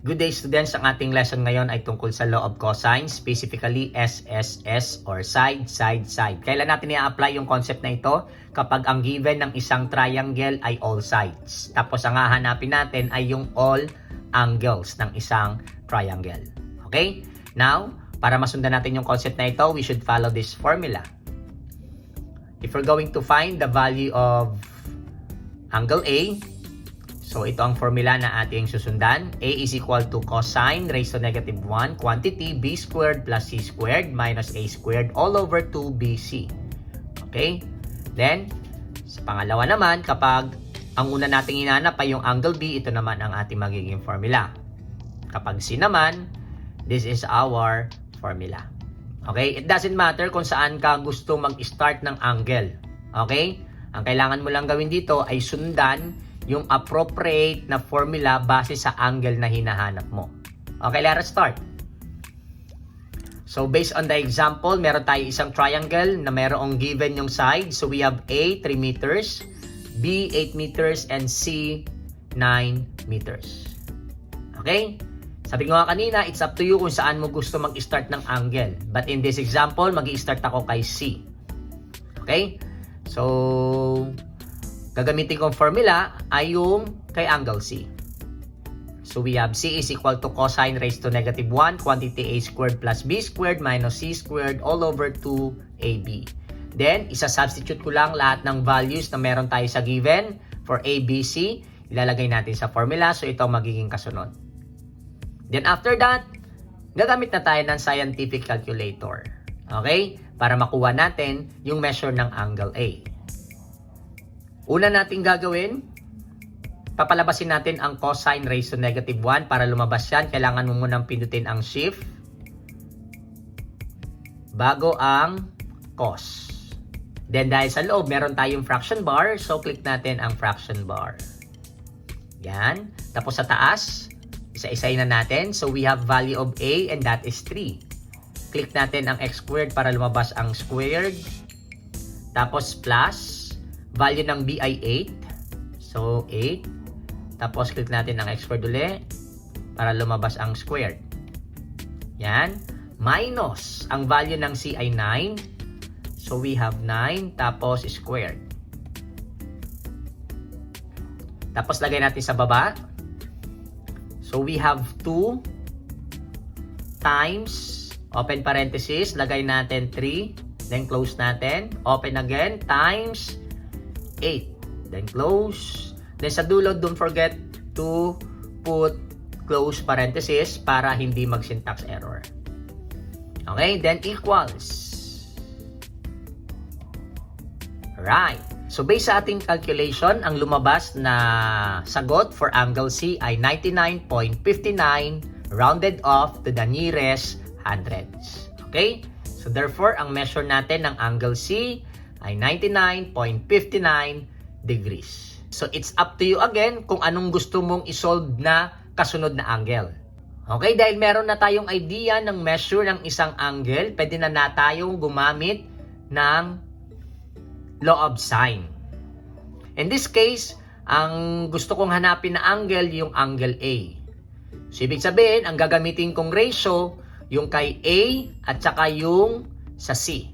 Good day students, ang ating lesson ngayon ay tungkol sa law of cosine, specifically SSS or side, side, side. Kailan natin i-apply yung concept na ito? Kapag ang given ng isang triangle ay all sides. Tapos ang hahanapin natin ay yung all angles ng isang triangle. Okay? Now, para masundan natin yung concept na ito, we should follow this formula. If we're going to find the value of angle A, so ito ang formula na ating susundan. A is equal to cosine raised to negative 1 quantity b squared plus c squared minus a squared all over 2bc. Okay? Then, sa pangalawa naman, kapag ang una nating hinanap ay yung angle B, ito naman ang ating magiging formula. Kapag C naman, this is our formula. Okay? It doesn't matter kung saan ka gusto mag-start ng angle. Okay? Ang kailangan mo lang gawin dito ay sundan yung appropriate na formula base sa angle na hinahanap mo. Okay, let's start. So, based on the example, meron tayo isang triangle na merong given yung side. So, we have A, 3 meters, B, 8 meters, and C, 9 meters. Okay? Sabi ko nga kanina, it's up to you kung saan mo gusto mag-start ng angle. But in this example, mag-i-start ako kay C. Okay? So, gagamitin kong formula ay yung kay angle C. So we have C is equal to cosine raised to negative 1 quantity A squared plus B squared minus C squared all over 2AB. Then, isa-substitute ko lang lahat ng values na meron tayo sa given for A, B, C. Ilalagay natin sa formula. So ito magiging kasunod. Then after that, gagamit na tayo ng scientific calculator. Okay? Para makuha natin yung measure ng angle A. Una nating gagawin, papalabasin natin ang cosine raised to negative 1. Para lumabas yan, kailangan mo munang pindutin ang shift bago ang cos. Then dahil sa loob, meron tayong fraction bar. So click natin ang fraction bar. Yan. Tapos sa taas, isa-isayin na natin. So we have value of A and that is 3. Click natin ang x squared para lumabas ang squared. Tapos plus value ng B ay 8. So, 8. Tapos, click natin ang x squared ulit para lumabas ang squared. Yan. Minus. Ang value ng C ay 9. So, we have 9. Tapos, squared. Tapos, lagay natin sa baba. So, we have 2 times, open parenthesis, lagay natin 3. Then, close natin. Open again, times 8. Then close. Then sa dulo, don't forget to put close parenthesis para hindi mag-syntax error. Okay? Then equals. Right. So based sa ating calculation, ang lumabas na sagot for angle C ay 99.59 rounded off to the nearest hundreds. Okay? So therefore, ang measure natin ng angle C ay 99.59 degrees. So, it's up to you again kung anong gusto mong isolve na kasunod na angle. Okay, dahil meron na tayong idea ng measure ng isang angle, pwede na tayong gumamit ng law of sine. In this case, ang gusto kong hanapin na angle, yung angle A. So, ibig sabihin, ang gagamitin kong ratio, yung kay A at saka yung sa C.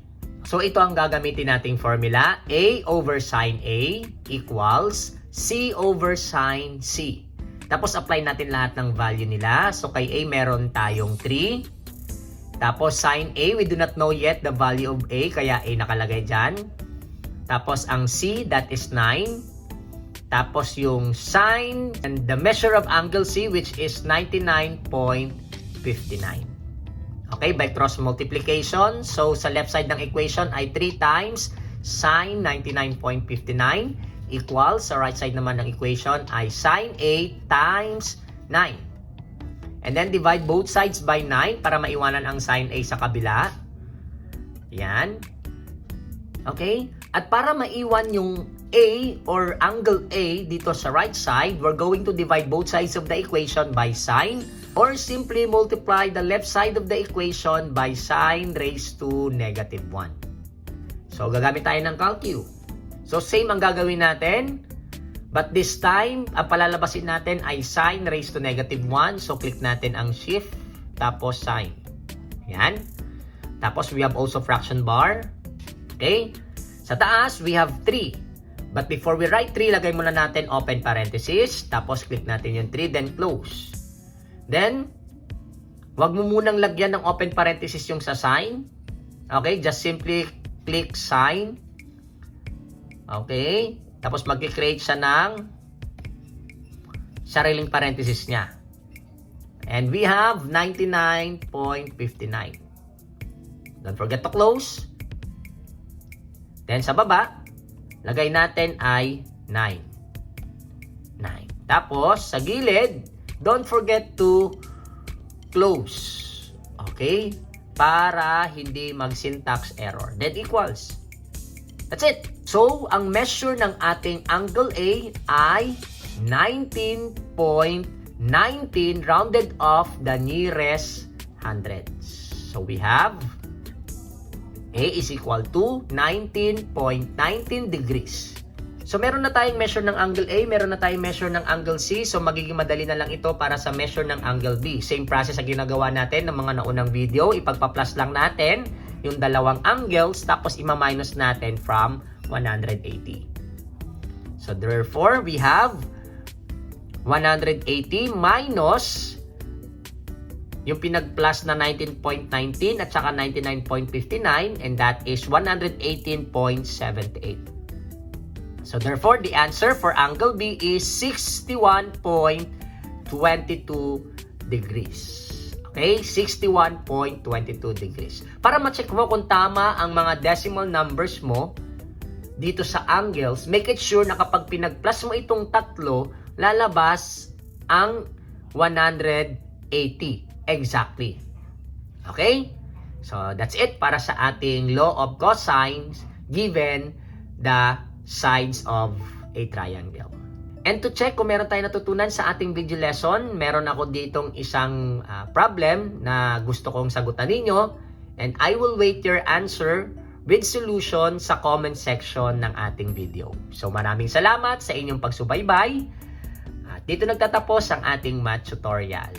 So, ito ang gagamitin nating formula. A over sine A equals C over sine C. Tapos, apply natin lahat ng value nila. So, kay A, meron tayong 3. Tapos, sine A, we do not know yet the value of A, kaya A nakalagay dyan. Tapos, ang C, that is 9. Tapos, yung sine and the measure of angle C, which is 99.59. Okay, by cross multiplication. So, sa left side ng equation ay 3 times sine 99.59 equals, sa right side naman ng equation ay sine 8 times 9. And then, divide both sides by 9 para maiwanan ang sine A sa kabila. Yan. Okay? At para maiwan yung A or angle A dito sa right side, we're going to divide both sides of the equation by sine. Or simply multiply the left side of the equation by sine raised to negative 1. So, gagamit tayo ng calcu. So, same ang gagawin natin. But this time, ang palalabasin natin ay sine raised to -1. So, click natin ang shift, tapos sine. Yan. Tapos, we have also fraction bar. Okay? Sa taas, we have 3. But before we write 3, lagay muna natin open parenthesis. Tapos, click natin yung 3, then close. Then, wag mo munang lagyan ng open parenthesis yung sa sine. Okay? Just simply click sine. Okay? Tapos mag-create siya ng sariling parenthesis niya. And we have 99.59. Don't forget to close. Then sa baba, lagay natin ay 9. 9. Tapos sa gilid, don't forget to close. Okay? Para hindi mag-syntax error. Then equals. That's it. So, ang measure ng ating angle A ay 19.19 rounded off the nearest hundreds. So, we have A is equal to 19.19 degrees. So, meron na tayong measure ng angle A, meron na tayong measure ng angle C. So, magiging madali na lang ito para sa measure ng angle B. Same process ang ginagawa natin ng mga naunang video. Ipagpa-plus lang natin yung dalawang angles, tapos ima-minus natin from 180. So, therefore, we have 180 minus yung pinag-plus na 19.19 at saka 99.59, and that is 118.78. So, therefore, the answer for angle B is 61.22 degrees. Okay? 61.22 degrees. Para ma-check mo kung tama ang mga decimal numbers mo dito sa angles, make it sure na kapag pinag-plus mo itong tatlo, lalabas ang 180 exactly. Okay? So, that's it para sa ating law of cosines given the sides of a triangle. And to check kung meron tayong natutunan sa ating video lesson, meron ako ditong isang problem na gusto kong sagutan ninyo, and I will wait your answer with solution sa comment section ng ating video. So maraming salamat sa inyong pagsubaybay. At dito nagtatapos ang ating math tutorial.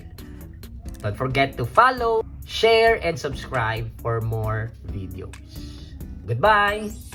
Don't forget to follow, share, and subscribe for more videos. Goodbye!